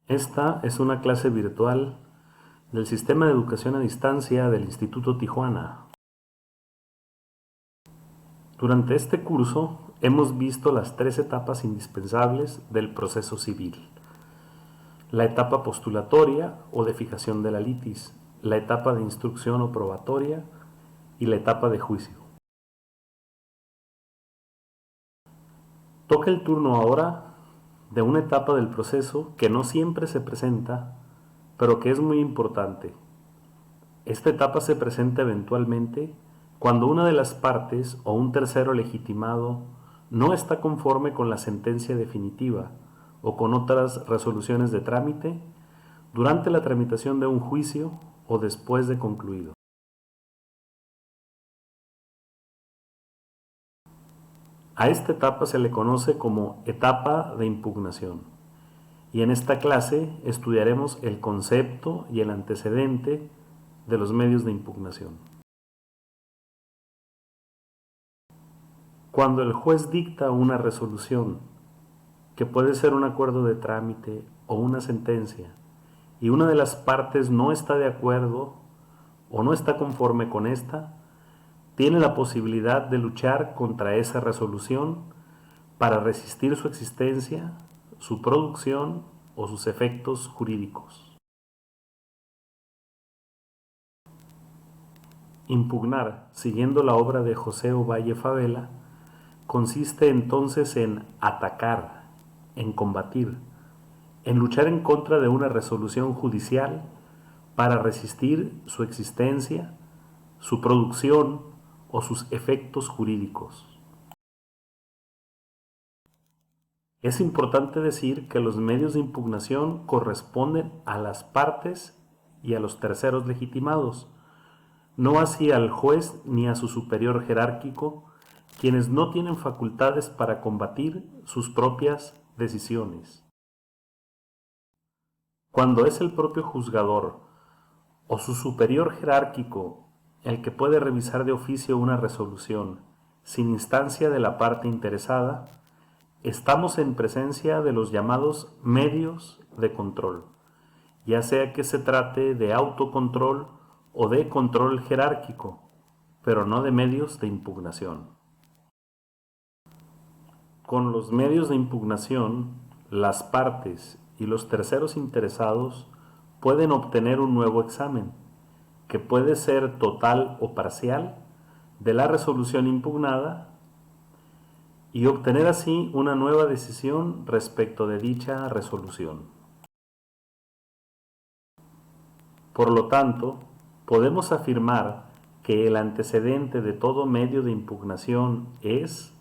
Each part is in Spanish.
Esta es una clase virtual del Sistema de Educación a Distancia del Instituto Tijuana. Durante este curso hemos visto las 3 etapas indispensables del proceso civil. La etapa postulatoria o de fijación de la litis, la etapa de instrucción o probatoria y la etapa de juicio. Toca el turno ahora de una etapa del proceso que no siempre se presenta, pero que es muy importante. Esta etapa se presenta eventualmente cuando una de las partes o un tercero legitimado no está conforme con la sentencia definitiva o con otras resoluciones de trámite durante la tramitación de un juicio o después de concluido. A esta etapa se le conoce como etapa de impugnación, y en esta clase estudiaremos el concepto y el antecedente de los medios de impugnación. Cuando el juez dicta una resolución, que puede ser un acuerdo de trámite o una sentencia, y una de las partes no está de acuerdo o no está conforme con esta, tiene la posibilidad de luchar contra esa resolución para resistir su existencia, su producción o sus efectos jurídicos. Impugnar, siguiendo la obra de José Ovalle Favela, consiste entonces en atacar, en combatir, en luchar en contra de una resolución judicial para resistir su existencia, su producción o sus efectos jurídicos. Es importante decir que los medios de impugnación corresponden a las partes y a los terceros legitimados, no así al juez ni a su superior jerárquico, quienes no tienen facultades para combatir sus propias decisiones. Cuando es el propio juzgador o su superior jerárquico el que puede revisar de oficio una resolución sin instancia de la parte interesada, estamos en presencia de los llamados medios de control, ya sea que se trate de autocontrol o de control jerárquico, pero no de medios de impugnación. Con los medios de impugnación, las partes y los terceros interesados pueden obtener un nuevo examen, que puede ser total o parcial, de la resolución impugnada y obtener así una nueva decisión respecto de dicha resolución. Por lo tanto, podemos afirmar que el antecedente de todo medio de impugnación es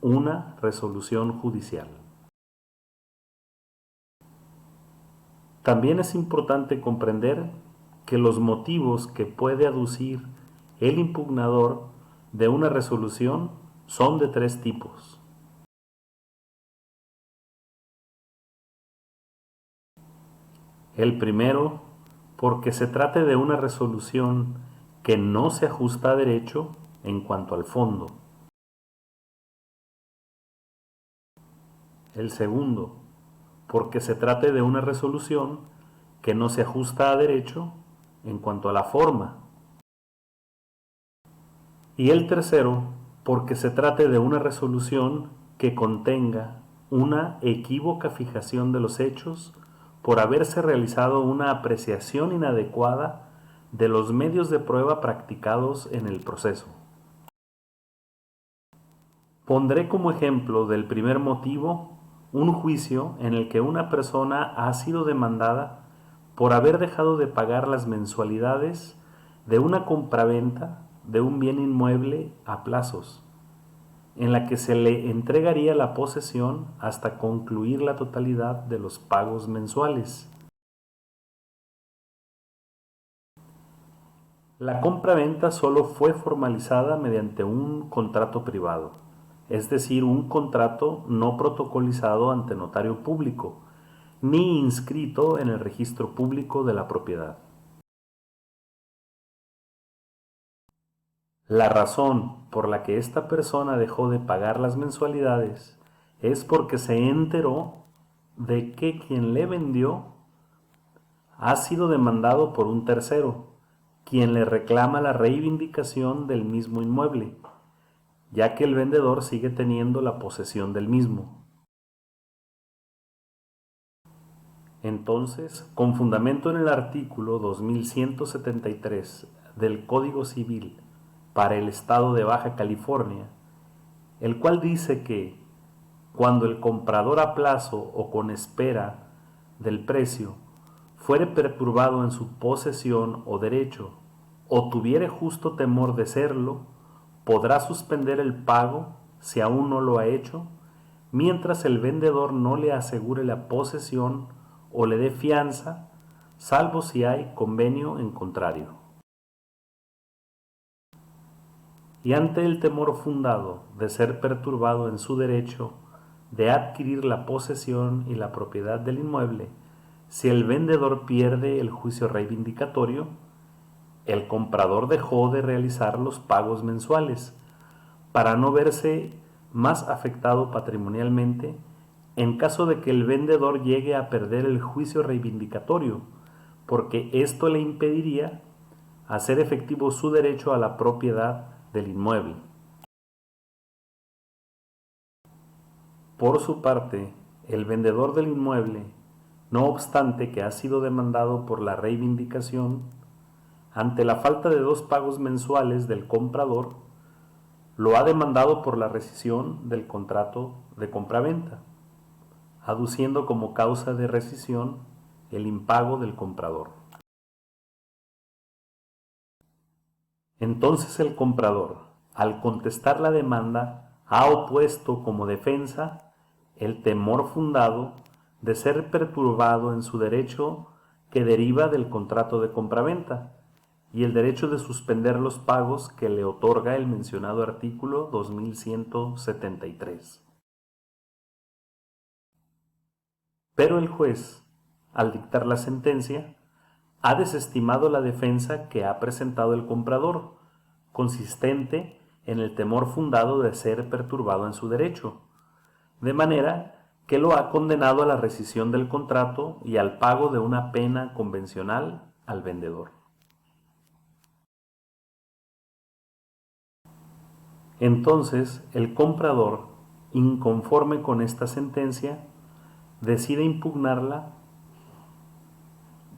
una resolución judicial. También es importante comprender que los motivos que puede aducir el impugnador de una resolución son de 3 tipos. El primero, porque se trate de una resolución que no se ajusta a derecho en cuanto al fondo. El segundo, porque se trate de una resolución que no se ajusta a derecho en cuanto a la forma. Y el tercero, porque se trate de una resolución que contenga una equívoca fijación de los hechos por haberse realizado una apreciación inadecuada de los medios de prueba practicados en el proceso. Pondré como ejemplo del primer motivo un juicio en el que una persona ha sido demandada por haber dejado de pagar las mensualidades de una compraventa de un bien inmueble a plazos, en la que se le entregaría la posesión hasta concluir la totalidad de los pagos mensuales. La compraventa solo fue formalizada mediante un contrato privado, es decir, un contrato no protocolizado ante notario público, ni inscrito en el registro público de la propiedad. La razón por la que esta persona dejó de pagar las mensualidades es porque se enteró de que quien le vendió ha sido demandado por un tercero, quien le reclama la reivindicación del mismo inmueble, ya que el vendedor sigue teniendo la posesión del mismo. Entonces, con fundamento en el artículo 2173 del Código Civil para el Estado de Baja California, el cual dice que cuando el comprador a plazo o con espera del precio fuere perturbado en su posesión o derecho, o tuviere justo temor de serlo, podrá suspender el pago si aún no lo ha hecho, mientras el vendedor no le asegure la posesión o le dé fianza, salvo si hay convenio en contrario. Y ante el temor fundado de ser perturbado en su derecho de adquirir la posesión y la propiedad del inmueble, si el vendedor pierde el juicio reivindicatorio, el comprador dejó de realizar los pagos mensuales para no verse más afectado patrimonialmente en caso de que el vendedor llegue a perder el juicio reivindicatorio, porque esto le impediría hacer efectivo su derecho a la propiedad del inmueble. Por su parte, el vendedor del inmueble, no obstante que ha sido demandado por la reivindicación, ante la falta de 2 pagos mensuales del comprador, lo ha demandado por la rescisión del contrato de compraventa, aduciendo como causa de rescisión el impago del comprador. Entonces el comprador, al contestar la demanda, ha opuesto como defensa el temor fundado de ser perturbado en su derecho que deriva del contrato de compraventa y el derecho de suspender los pagos que le otorga el mencionado artículo 2173. Pero el juez, al dictar la sentencia, ha desestimado la defensa que ha presentado el comprador, consistente en el temor fundado de ser perturbado en su derecho, de manera que lo ha condenado a la rescisión del contrato y al pago de una pena convencional al vendedor. Entonces, el comprador, inconforme con esta sentencia, decide impugnarla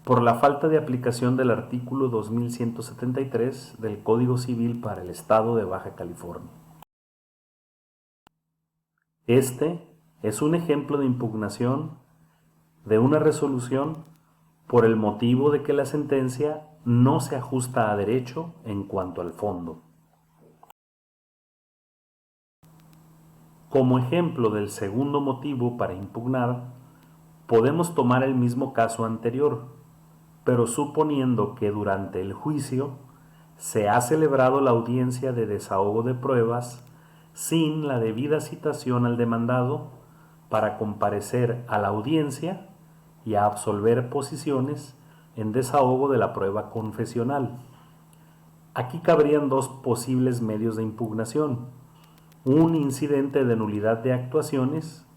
por la falta de aplicación del artículo 2173 del Código Civil para el Estado de Baja California. Este es un ejemplo de impugnación de una resolución por el motivo de que la sentencia no se ajusta a derecho en cuanto al fondo. Como ejemplo del segundo motivo para impugnar, podemos tomar el mismo caso anterior, pero suponiendo que durante el juicio se ha celebrado la audiencia de desahogo de pruebas sin la debida citación al demandado para comparecer a la audiencia y a absolver posiciones en desahogo de la prueba confesional. Aquí cabrían 2 posibles medios de impugnación: un incidente de nulidad de actuaciones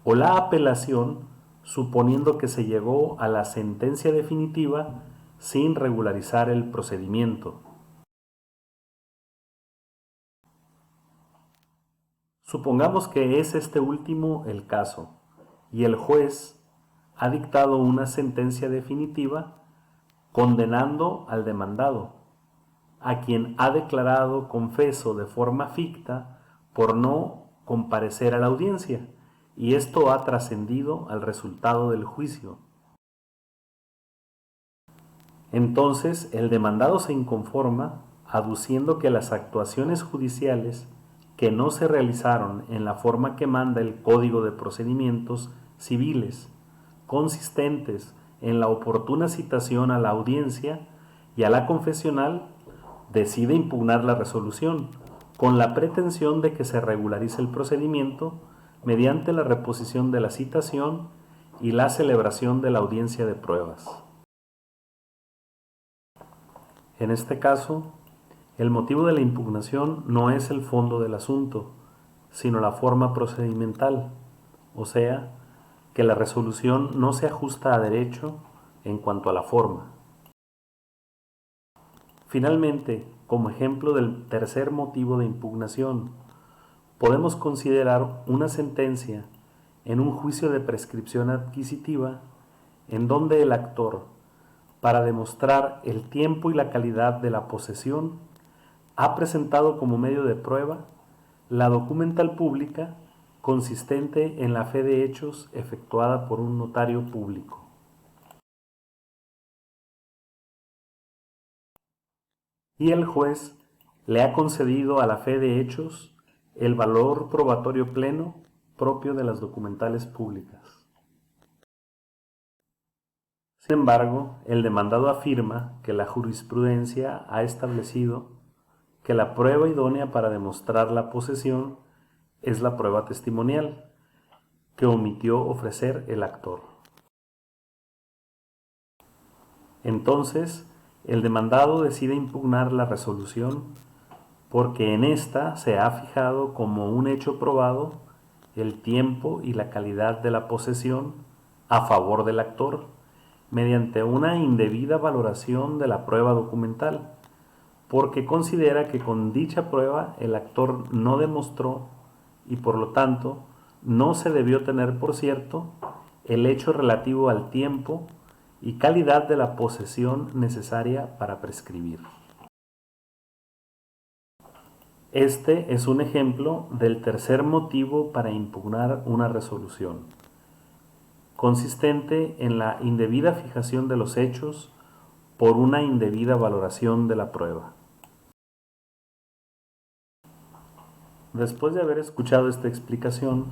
o la apelación, suponiendo que se llegó a la sentencia definitiva sin regularizar el procedimiento. Supongamos que es este último el caso y el juez ha dictado una sentencia definitiva condenando al demandado, a quien ha declarado confeso de forma ficta por no comparecer a la audiencia, y esto ha trascendido al resultado del juicio. Entonces el demandado se inconforma aduciendo que las actuaciones judiciales que no se realizaron en la forma que manda el Código de Procedimientos Civiles, consistentes en la oportuna citación a la audiencia y a la confesional, decide impugnar la resolución, con la pretensión de que se regularice el procedimiento mediante la reposición de la citación y la celebración de la audiencia de pruebas. En este caso, el motivo de la impugnación no es el fondo del asunto, sino la forma procedimental, o sea, que la resolución no se ajusta a derecho en cuanto a la forma. Finalmente, como ejemplo del tercer motivo de impugnación, podemos considerar una sentencia en un juicio de prescripción adquisitiva en donde el actor, para demostrar el tiempo y la calidad de la posesión, ha presentado como medio de prueba la documental pública consistente en la fe de hechos efectuada por un notario público. Y el juez le ha concedido a la fe de hechos el valor probatorio pleno propio de las documentales públicas. Sin embargo, el demandado afirma que la jurisprudencia ha establecido que la prueba idónea para demostrar la posesión es la prueba testimonial que omitió ofrecer el actor. Entonces, el demandado decide impugnar la resolución porque en esta se ha fijado como un hecho probado el tiempo y la calidad de la posesión a favor del actor, mediante una indebida valoración de la prueba documental, porque considera que con dicha prueba el actor no demostró y por lo tanto no se debió tener por cierto el hecho relativo al tiempo y calidad de la posesión necesaria para prescribir. Este es un ejemplo del tercer motivo para impugnar una resolución, consistente en la indebida fijación de los hechos por una indebida valoración de la prueba. Después de haber escuchado esta explicación,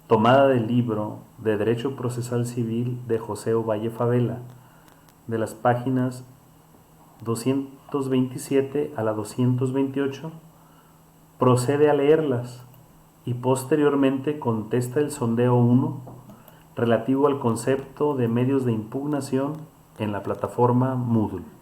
tomada del libro de Derecho Procesal Civil de José Ovalle Favela, de las páginas 227 a la 228, procede a leerlas y posteriormente contesta el sondeo 1 relativo al concepto de medios de impugnación en la plataforma Moodle.